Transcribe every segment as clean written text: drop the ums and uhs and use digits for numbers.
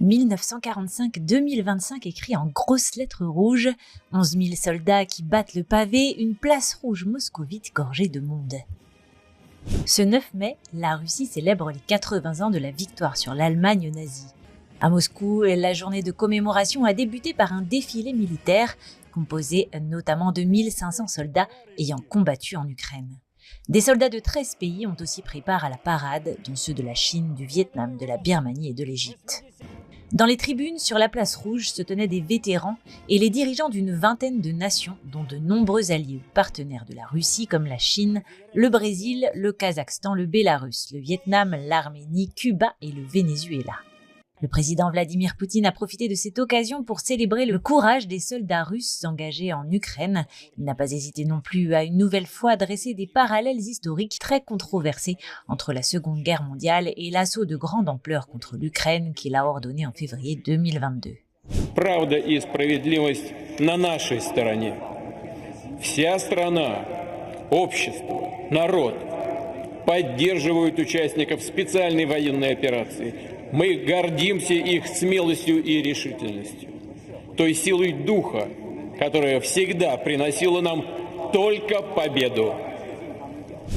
1945-2025 écrit en grosses lettres rouges, 11 000 soldats qui battent le pavé, une place rouge moscovite gorgée de monde. Ce 9 mai, la Russie célèbre les 80 ans de la victoire sur l'Allemagne nazie. À Moscou, la journée de commémoration a débuté par un défilé militaire, composé notamment de 1500 soldats ayant combattu en Ukraine. Des soldats de 13 pays ont aussi pris part à la parade, dont ceux de la Chine, du Vietnam, de la Birmanie et de l'Égypte. Dans les tribunes, sur la place rouge, se tenaient des vétérans et les dirigeants d'une vingtaine de nations, dont de nombreux alliés ou partenaires de la Russie comme la Chine, le Brésil, le Kazakhstan, le Bélarus, le Vietnam, l'Arménie, Cuba et le Venezuela. Le président Vladimir Poutine a profité de cette occasion pour célébrer le courage des soldats russes engagés en Ukraine. Il n'a pas hésité non plus à une nouvelle fois dresser des parallèles historiques très controversés entre la Seconde Guerre mondiale et l'assaut de grande ampleur contre l'Ukraine qu'il a ordonné en février 2022. Правда и справедливость на нашей стороне. Вся страна, общество, народ поддерживают участников специальной военной операции. Мы гордимся их смелостью и решительностью, той силой духа, которая всегда приносила нам только победу.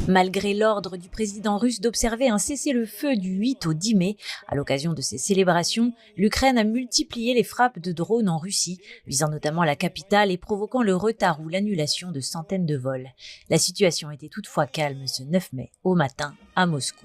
Malgré l'ordre du président russe d'observer un cessez-le-feu du 8 au 10 mai, à l'occasion de ces célébrations, l'Ukraine a multiplié les frappes de drones en Russie, visant notamment la capitale et provoquant le retard ou l'annulation de centaines de vols. La situation était toutefois calme ce 9 mai au matin à Moscou.